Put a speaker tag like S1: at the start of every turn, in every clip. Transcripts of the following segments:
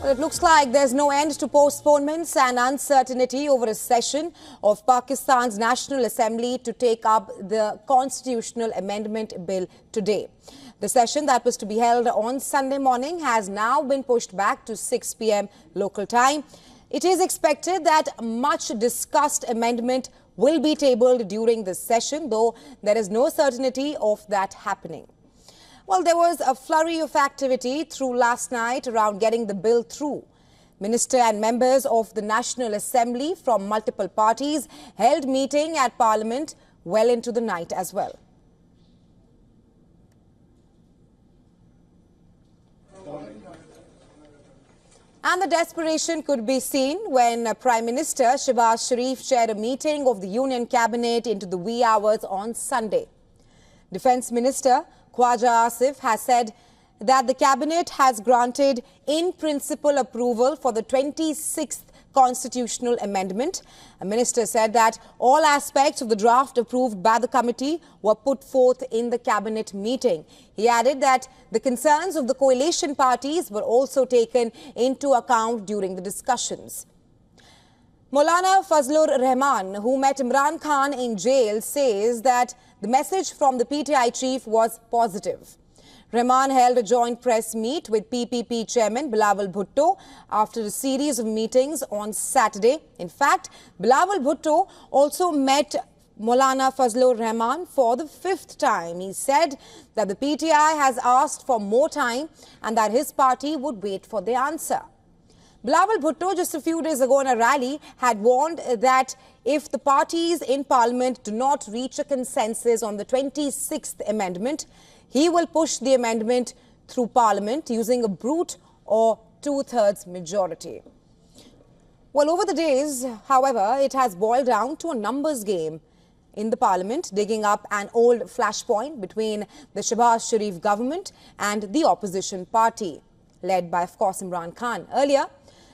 S1: Well, it looks like there's no end to postponements and uncertainty over a session of Pakistan's National Assembly to take up the constitutional amendment bill today. The session that was to be held on Sunday morning has now been pushed back to 6 p.m. local time. It is expected that much discussed amendment will be tabled during this session, though there is no certainty of that happening. Well, there was a flurry of activity through last night around getting the bill through. Minister and members of the National Assembly from multiple parties held meeting at Parliament well into the night as well. And the desperation could be seen when Prime Minister Shehbaz Sharif chaired a meeting of the Union Cabinet into the wee hours on Sunday. Defence Minister Khwaja Asif has said that the Cabinet has granted in-principle approval for the 26th constitutional amendment. A minister said that all aspects of the draft approved by the committee were put forth in the Cabinet meeting. He added that the concerns of the coalition parties were also taken into account during the discussions. Maulana Fazlur Rahman, who met Imran Khan in jail, says that the message from the PTI chief was positive. Rahman held a joint press meet with PPP chairman Bilawal Bhutto after a series of meetings on Saturday. In fact, Bilawal Bhutto also met Maulana Fazlur Rahman for the 5th time. He said that the PTI has asked for more time and that his party would wait for the answer. Bilawal Bhutto just a few days ago in a rally had warned that if the parties in Parliament do not reach a consensus on the 26th amendment, he will push the amendment through Parliament using a brute or two-thirds majority. Well, over the days, however, it has boiled down to a numbers game in the Parliament, digging up an old flashpoint between the Shehbaz Sharif government and the opposition party, led by, of course, Imran Khan. Earlier,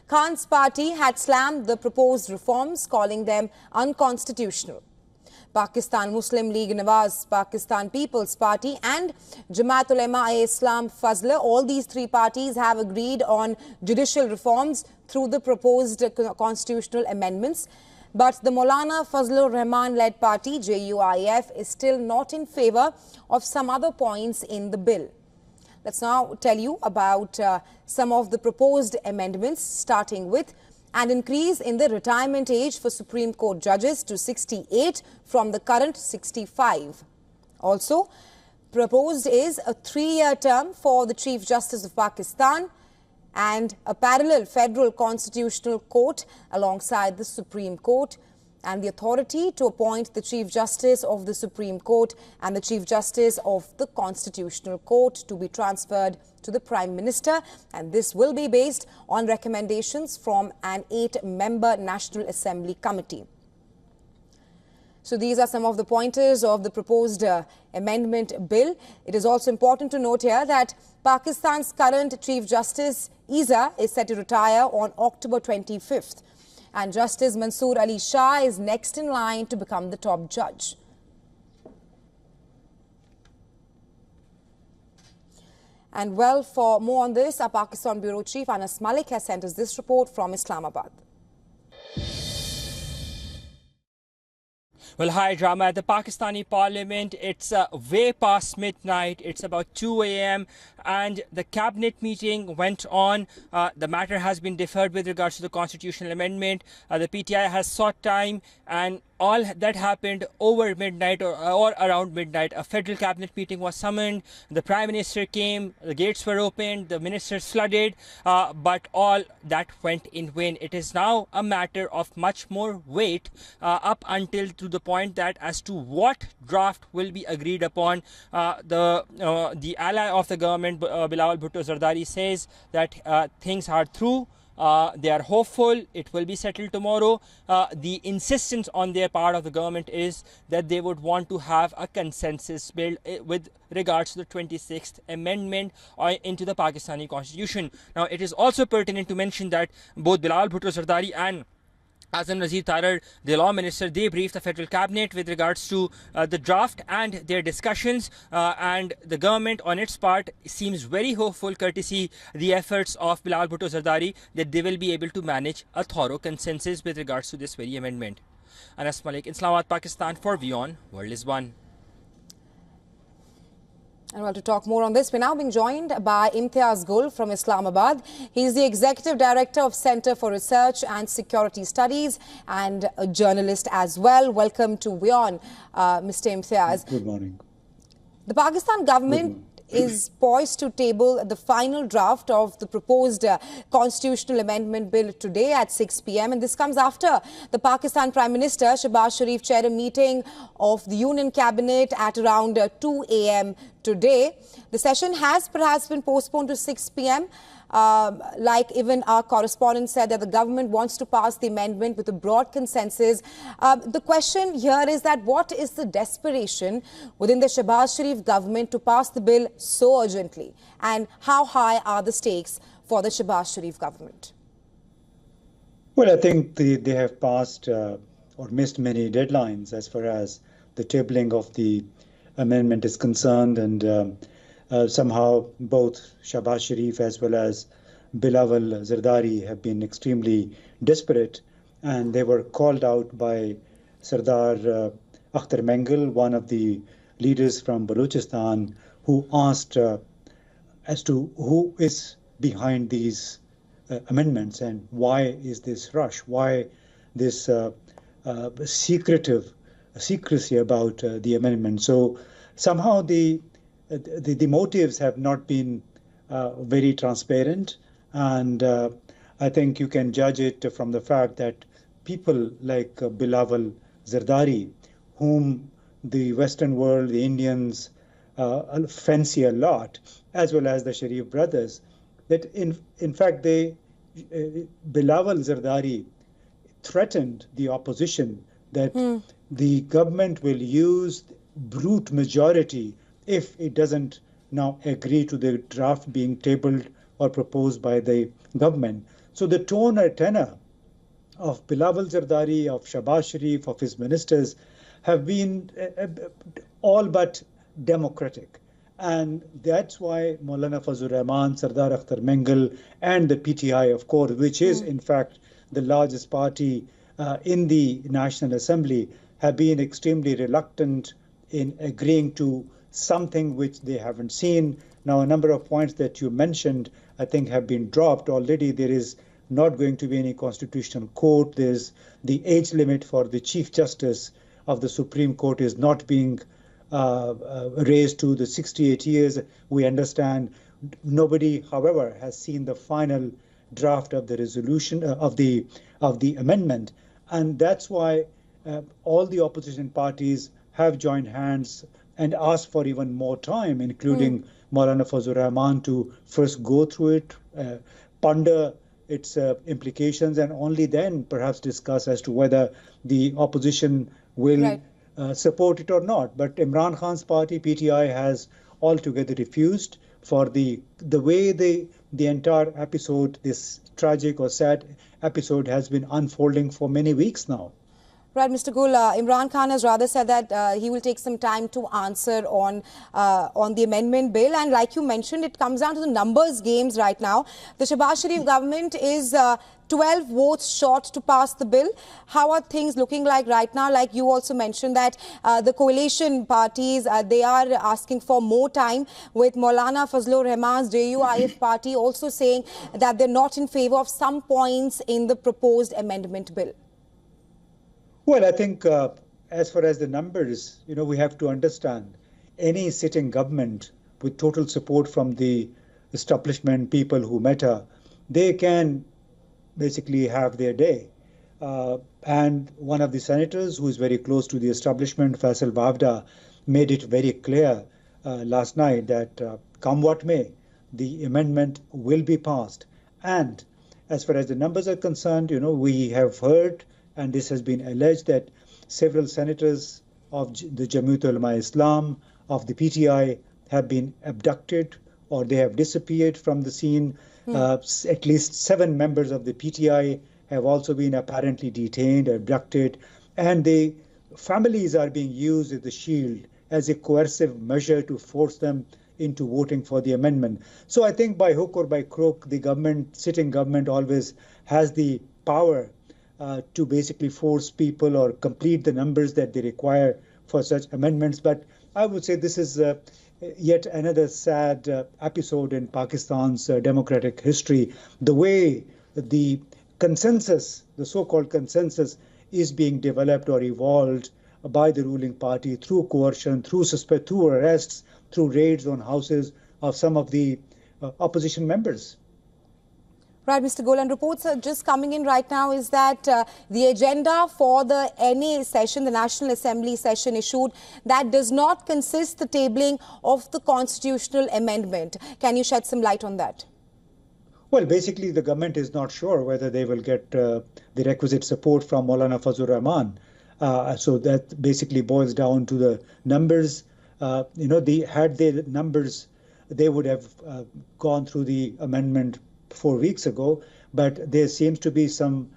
S1: Khan's party had slammed the proposed reforms, calling them unconstitutional. Pakistan Muslim League Nawaz, Pakistan People's Party and Jamaat Ulema-e-Islam Fazla, all these three parties have agreed on judicial reforms through the proposed constitutional amendments. But the Maulana Fazlur Rahman-led party, JUIF, is still not in favour of some other points in the bill. Let's now tell you about some of the proposed amendments, starting with an increase in the retirement age for Supreme Court judges to 68 from the current 65. Also proposed is a 3-year term for the Chief Justice of Pakistan and a parallel federal constitutional court alongside the Supreme Court, and the authority to appoint the Chief Justice of the Supreme Court and the Chief Justice of the Constitutional Court to be transferred to the Prime Minister, and this will be based on recommendations from an 8-member National Assembly committee. So these are some of the pointers of the proposed amendment bill. It is also important to note here that Pakistan's current Chief Justice, Isa, is set to retire on October 25th. And Justice Mansoor Ali Shah is next in line to become the top judge. And well, for more on this, our Pakistan Bureau Chief Anas Malik has sent us this report from Islamabad.
S2: Well, hi, drama at the Pakistani Parliament. It's way past midnight. It's about 2 a.m. and the cabinet meeting went on. The matter has been deferred with regards to the constitutional amendment. The PTI has sought time, and all that happened over midnight or around midnight. A federal cabinet meeting was summoned. The Prime Minister came, the gates were opened, the ministers flooded, but all that went in vain. It is now a matter of much more wait up until to the point that as to what draft will be agreed upon. The ally of the government, Bilawal Bhutto Zardari, says that things are through. They are hopeful it will be settled tomorrow. The insistence on their part of the government is that they would want to have a consensus built with regards to the 26th amendment into the Pakistani constitution. Now, it is also pertinent to mention that both Bilawal Bhutto Zardari and Azam Nazir Tarar, the law minister, they briefed the federal cabinet with regards to the draft and their discussions, and the government on its part seems very hopeful, courtesy the efforts of Bilal Bhutto Zardari, that they will be able to manage a thorough consensus with regards to this very amendment. Anas Malik, Islamabad, Pakistan, for WION World is One.
S1: And well, to talk more on this, we're now being joined by Imtiaz Gul from Islamabad. He's the Executive Director of Center for Research and Security Studies and a journalist as well. Welcome to WION, Mr. Imtiaz.
S3: Good morning.
S1: The Pakistan government is poised to table the final draft of the proposed constitutional amendment bill today at 6 p.m. And this comes after the Pakistan Prime Minister Shehbaz Sharif chaired a meeting of the Union Cabinet at around 2 a.m. today. The session has perhaps been postponed to 6 p.m. Like even our correspondent said, that the government wants to pass the amendment with a broad consensus. The question here is that what is the desperation within the Shehbaz Sharif government to pass the bill so urgently? And how high are the stakes for the Shehbaz Sharif government?
S3: Well, I think they have passed or missed many deadlines as far as the tabling of the amendment is concerned, and somehow both Shehbaz Sharif as well as Bilal Zardari have been extremely desperate, and they were called out by Sardar Akhtar Mengal, one of the leaders from Balochistan, who asked as to who is behind these amendments and why is this rush, why this secrecy about the amendment. So somehow the motives have not been very transparent, and I think you can judge it from the fact that people like Bilal Zardari, whom the Western world, the Indians, fancy a lot, as well as the Sharif brothers, that in fact Bilal Zardari threatened the opposition that the government will use brute majority if it doesn't now agree to the draft being tabled or proposed by the government. So the tone or tenor of Bilal Zardari, of Shehbaz Sharif, of his ministers have been all but democratic. And that's why Maulana Fazlur Rahman, Sardar Akhtar Mengal, and the PTI, of course, which is in fact the largest party in the National Assembly, have been extremely reluctant in agreeing to something which they haven't seen. Now, a number of points that you mentioned, I think, have been dropped already. There is not going to be any constitutional court. There's the age limit for the Chief Justice of the Supreme Court is not being raised to the 68 years. We understand. Nobody, however, has seen the final draft of the resolution of the amendment, and that's why all the opposition parties have joined hands and asked for even more time, including Maulana Fazlur Rahman, to first go through it, ponder its implications, and only then perhaps discuss as to whether the opposition will support it or not. But Imran Khan's party, PTI, has altogether refused. For the way the entire episode, this tragic or sad episode, has been unfolding for many weeks now.
S1: Right, Mr. Gul, Imran Khan has rather said that he will take some time to answer on the amendment bill. And like you mentioned, it comes down to the numbers games right now. The Shehbaz Sharif government is 12 votes short to pass the bill. How are things looking like right now? Like you also mentioned that the coalition parties, they are asking for more time, with Maulana Fazlur Rahman's JUIF party also saying that they're not in favor of some points in the proposed amendment bill.
S3: Well, I think as far as the numbers, we have to understand any sitting government with total support from the establishment, people who matter, they can basically have their day. And one of the senators who is very close to the establishment, Faisal Bavda, made it very clear last night that come what may, the amendment will be passed. And as far as the numbers are concerned, we have heard, and this has been alleged, that several senators of the Jamiat Ulama Islam, of the PTI, have been abducted or they have disappeared from the scene. At least 7 members of the PTI have also been apparently detained, abducted, and the families are being used as the shield, as a coercive measure to force them into voting for the amendment. So I think by hook or by crook, the government, sitting government, always has the power to basically force people or complete the numbers that they require for such amendments. But I would say this is yet another sad episode in Pakistan's democratic history. The way the consensus, the so-called consensus, is being developed or evolved by the ruling party through coercion, through arrests, through raids on houses of some of the opposition members.
S1: Right, Mr. Gul, and reports are just coming in right now is that the agenda for the NA session, the National Assembly session issued, that does not consist the tabling of the constitutional amendment. Can you shed some light on that?
S3: Well, basically, the government is not sure whether they will get the requisite support from Maulana Fazlur Rahman. So that basically boils down to the numbers. Had the numbers, they would have gone through the amendment 4 weeks ago, but there seems to be some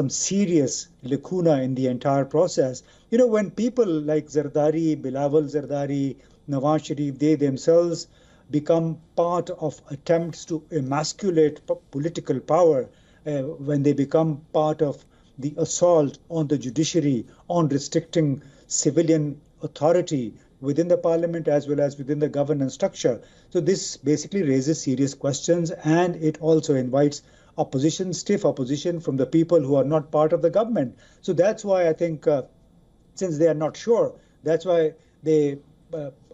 S3: serious lacuna in the entire process. When people like Zardari, Bilawal Zardari, Nawaz Sharif, they themselves become part of attempts to emasculate political power, when they become part of the assault on the judiciary, on restricting civilian authority within the parliament as well as within the governance structure. So this basically raises serious questions, and it also invites opposition, stiff opposition from the people who are not part of the government. So that's why I think, since they are not sure, that's why they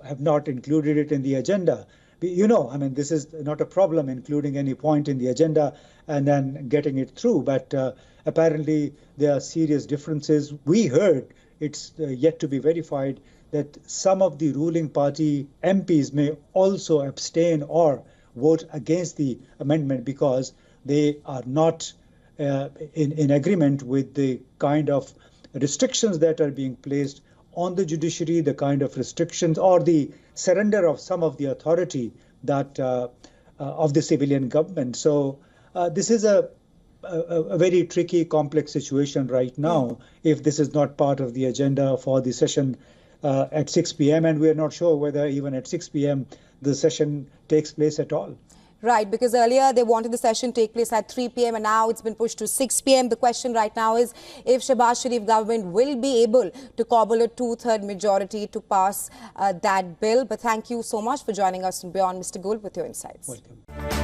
S3: have not included it in the agenda. This is not a problem, including any point in the agenda and then getting it through. But apparently there are serious differences. We heard, it's yet to be verified, that some of the ruling party MPs may also abstain or vote against the amendment because they are not in agreement with the kind of restrictions that are being placed on the judiciary, the kind of restrictions or the surrender of some of the authority that of the civilian government. So this is a very tricky, complex situation right now if this is not part of the agenda for the session at 6 p.m. And we are not sure whether even at 6 p.m. the session takes place at all.
S1: Right, because earlier they wanted the session to take place at 3 p.m. and now it's been pushed to 6 p.m. The question right now is if Shehbaz Sharif government will be able to cobble a two-third majority to pass that bill. But thank you so much for joining us on Beyond, Mr. Gul, with your insights.
S3: Welcome.